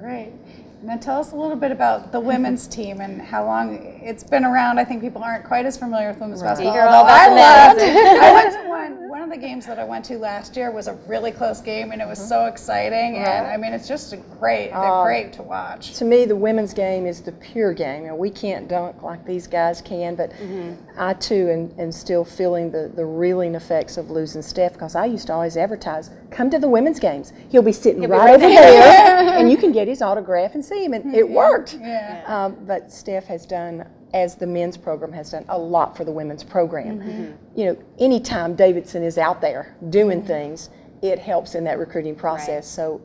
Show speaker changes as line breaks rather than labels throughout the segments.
Great. And then tell us a little bit about the women's team and how long it's been around. I think people aren't quite as familiar with women's basketball. I went to one of the games that I went to last year was a really close game, and it was so exciting. And I mean, it's just they're great to watch.
To me, the women's game is the pure game. You know, we can't dunk like these guys can, but I too am still feeling the reeling effects of losing Steph, because I used to always advertise, come to the women's games. He'll be sitting right over there, and you can get his autograph and see him, and it worked. But Steph has done, as the men's program has done, a lot for the women's program. You know, anytime Davidson is out there doing things, it helps in that recruiting process. So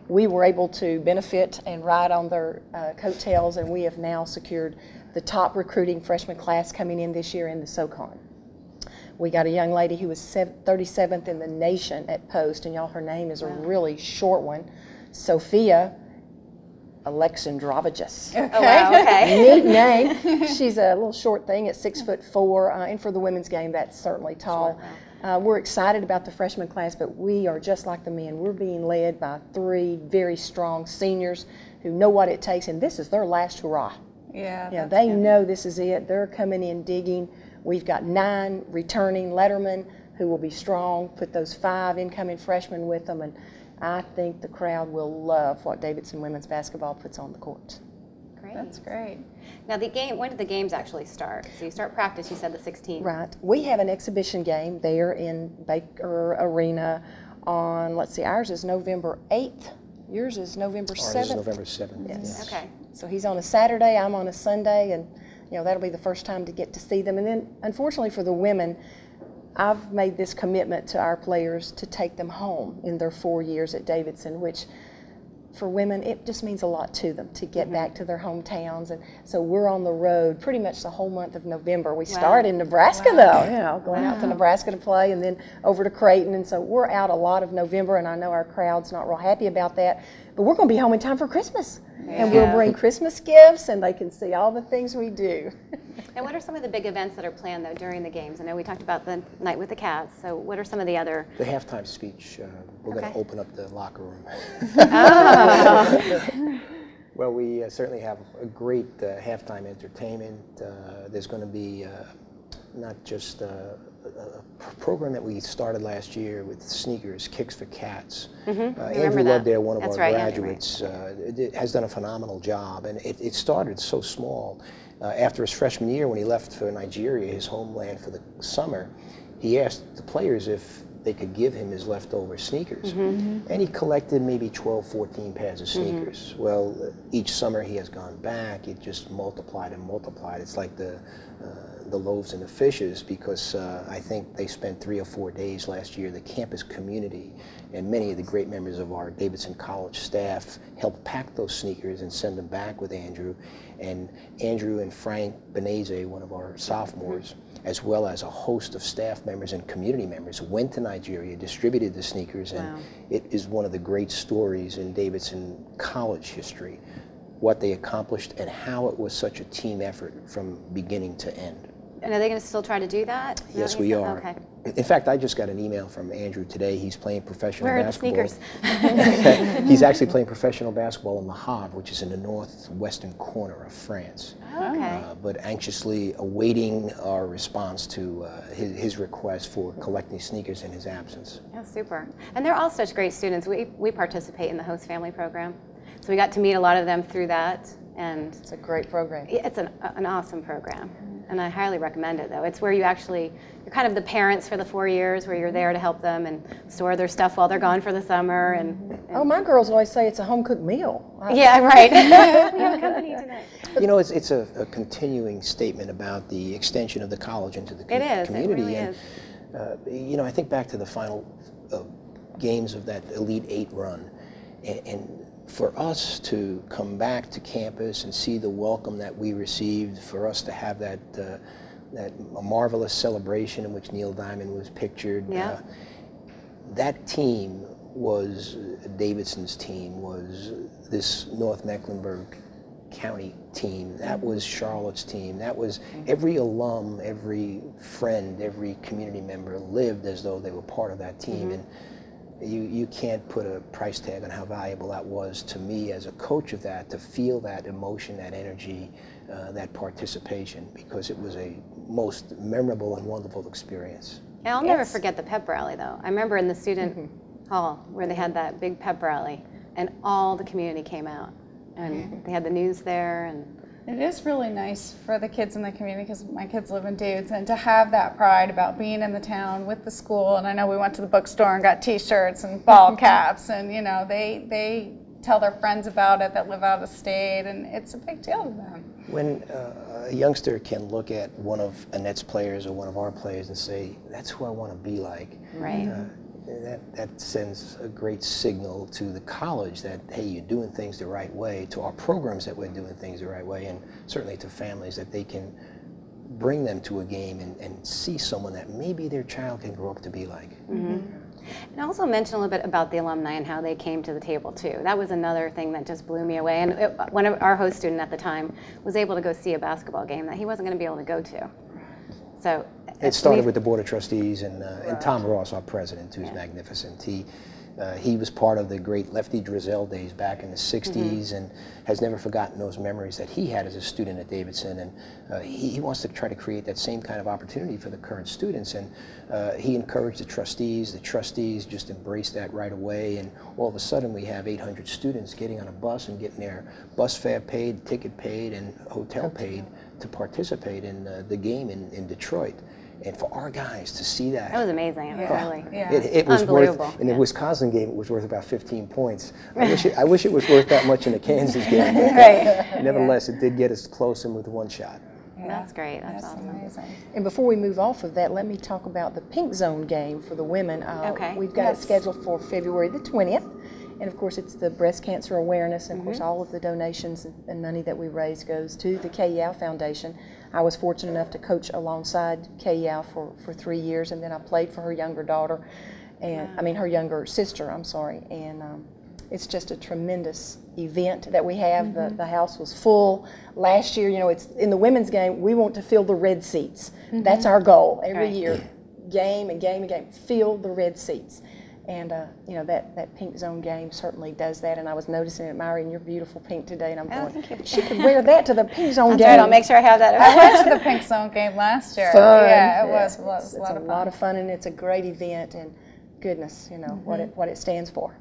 we were able to benefit and ride on their coattails, and we have now secured the top recruiting freshman class coming in this year in the SoCon. We got a young lady who was 37th in the nation at Post, and y'all, her name is a really short one, Sophia Alexandrovicus.
Oh, wow, okay.
Neat name. She's a little short thing at 6'4", and for the women's game, that's certainly tall. We're excited about the freshman class, but we are just like the men. We're being led by 3 very strong seniors who know what it takes, and this is their last hurrah.
Yeah,
they know this is it. They're coming in digging. We've got 9 returning lettermen who will be strong, put those 5 incoming freshmen with them, and I think the crowd will love what Davidson women's basketball puts on the court.
Great.
That's great.
Now, when did the games actually start? So you start practice, you said the 16th.
Right. We have an exhibition game there in Baker Arena on, let's see, ours is November 8th. Yours is November 7th?
Ours is November 7th.
Yes.
Okay.
So he's on a Saturday, I'm on a Sunday, and you know, that'll be the first time to get to see them. And then, unfortunately for the women, I've made this commitment to our players to take them home in their 4 years at Davidson, which for women, it just means a lot to them to get back to their hometowns. And so we're on the road pretty much the whole month of November. We start in Nebraska though, you know, going out to Nebraska to play, and then over to Creighton. And so we're out a lot of November, and I know our crowd's not real happy about that, but we're going to be home in time for Christmas. And we'll bring Christmas gifts, and they can see all the things we do.
And what are some of the big events that are planned, though, during the games? I know we talked about the night with the Cats, so what are some of the other?
The halftime speech, we're going to open up the locker room. Well, we certainly have a great halftime entertainment. There's going to be not just a program that we started last year with sneakers, Kicks for Cats. Andrew Loveday, one of our graduates, has done a phenomenal job, and it started so small. After his freshman year, when he left for Nigeria, his homeland, for the summer, he asked the players if they could give him his leftover sneakers. And he collected maybe 12, 14 pairs of sneakers. Well, each summer he has gone back. It just multiplied and multiplied. It's like the loaves and the fishes, because I think they spent 3 or 4 days last year. The campus community and many of the great members of our Davidson College staff helped pack those sneakers and send them back with Andrew. And Andrew and Frank Beneze, one of our sophomores, as well as a host of staff members and community members, went to Nigeria, distributed the sneakers, and it is one of the great stories in Davidson College history, what they accomplished and how it was such a team effort from beginning to end.
And are they going to still try to do that?
Yes, we are.
Okay.
In fact, I just got an email from Andrew today. He's playing professional basketball.
Where are the sneakers?
He's actually playing professional basketball in Le Havre, which is in the northwestern corner of France.
Okay.
But anxiously awaiting our response to his request for collecting sneakers in his absence.
Oh, super. And they're all such great students. We participate in the host family program, so we got to meet a lot of them through that. And
it's a great program.
It's an awesome program. And I highly recommend it, though. It's where you're kind of the parents for the 4 years, where you're there to help them and store their stuff while they're gone for the summer. And
oh, my girls always say it's a home-cooked meal.
Yeah, right. We have company tonight.
You know, it's a continuing statement about the extension of the college into the community.
It really is.
You know, I think back to the final games of that Elite 8 run, and for us to come back to campus and see the welcome that we received, for us to have that marvelous celebration in which Neil Diamond was pictured, that team was Davidson's team, was this North Mecklenburg County team, that was Charlotte's team, that was every alum, every friend, every community member lived as though they were part of that team. And you can't put a price tag on how valuable that was to me as a coach of that, to feel that emotion, that energy, that participation, because it was a most memorable and wonderful experience.
I'll never forget the pep rally, though. I remember in the student hall where they had that big pep rally, and all the community came out, and they had the news there. And
it is really nice for the kids in the community, because my kids live in Davidson, to have that pride about being in the town with the school. And I know we went to the bookstore and got T-shirts and ball caps, and you know, they tell their friends about it that live out of state, and it's a big deal to them.
When a youngster can look at one of Annette's players or one of our players and say, that's who I want to be like,
right.
That sends a great signal to the college that, hey, you're doing things the right way, to our programs that we're doing things the right way, and certainly to families that they can bring them to a game and see someone that maybe their child can grow up to be like.
And also mention a little bit about the alumni and how they came to the table too. That was another thing that just blew me away. And one of our host student at the time was able to go see a basketball game that he wasn't going to be able to go to. So
it started with the Board of Trustees and Tom Ross, our president, who's magnificent. He was part of the great Lefty Drizel days back in the 60s and has never forgotten those memories that he had as a student at Davidson. And he wants to try to create that same kind of opportunity for the current students. And he encouraged the trustees. The trustees just embraced that right away. And all of a sudden we have 800 students getting on a bus and getting their bus fare paid, ticket paid, and hotel paid to participate in the game in Detroit. And for our guys to see that.
That was amazing. Really.
It was worth, in the Wisconsin game, it was worth about 15 points. I wish it was worth that much in the Kansas game. But nevertheless, it did get us close and with one shot.
That's great. That's awesome.
Amazing.
And before we move off of that, let me talk about the Pink Zone game for the women. We've got it scheduled for February the 20th. And of course, it's the breast cancer awareness. And of course, all of the donations and money that we raise goes to the K-Yao Foundation. I was fortunate enough to coach alongside K-Yao for 3 years, and then I played for her younger daughter, and I mean her younger sister, I'm sorry. And it's just a tremendous event that we have. The house was full. Last year, you know, it's in the women's game, we want to fill the red seats. That's our goal every year. Game and game and game, fill the red seats. And you know, that Pink Zone game certainly does that. And I was noticing and admiring your beautiful pink today, and I'm going, she could wear that to the Pink Zone game.
Right, I'll make sure I have that.
I went to the Pink Zone game last year.
Fun.
Yeah, it was a lot of fun.
It's a lot of fun, and it's a great event, and goodness, you know, what it stands for.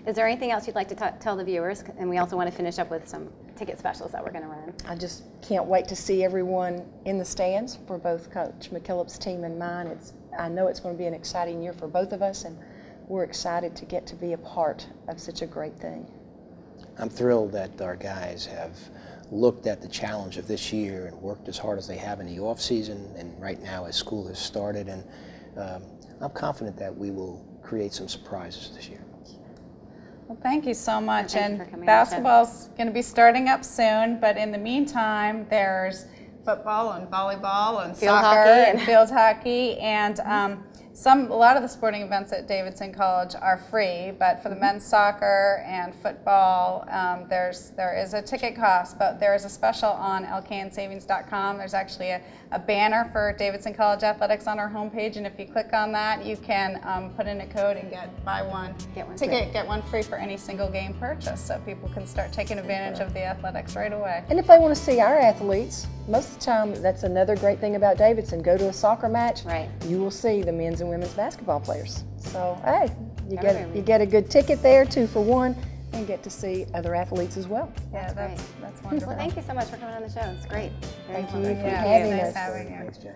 Is there anything else you'd like to tell the viewers? And we also want to finish up with some ticket specials that we're going to run.
I just can't wait to see everyone in the stands for both Coach McKillop's team and mine. I know it's going to be an exciting year for both of us, and we're excited to get to be a part of such a great thing.
I'm thrilled that our guys have looked at the challenge of this year and worked as hard as they have in the off season and right now as school has started, and I'm confident that we will create some surprises this year.
Well, thank you so much.
Thank you for coming
Basketball's going to be starting up soon, but in the meantime, there's football and volleyball and
field
soccer
hockey
and field hockey, and a lot of the sporting events at Davidson College are free, but for the men's soccer and football, there is a ticket cost, but there is a special on lknsavings.com. There's actually a banner for Davidson College Athletics on our homepage, and if you click on that, you can put in a code and buy one ticket, get one free for any single game purchase, so people can start taking advantage of the athletics right away.
And if they want to see our athletes, most of the time, that's another great thing about Davidson. Go to a soccer match, you will see the men's and women's basketball players. So, hey, you get a good ticket there, 2 for 1, and get to see other athletes as well.
Yeah, that's wonderful.
Well, thank you so much for coming on the show. It's great.
Thank you for
Yeah,
having
nice
us.
having you.
Thanks, Jack.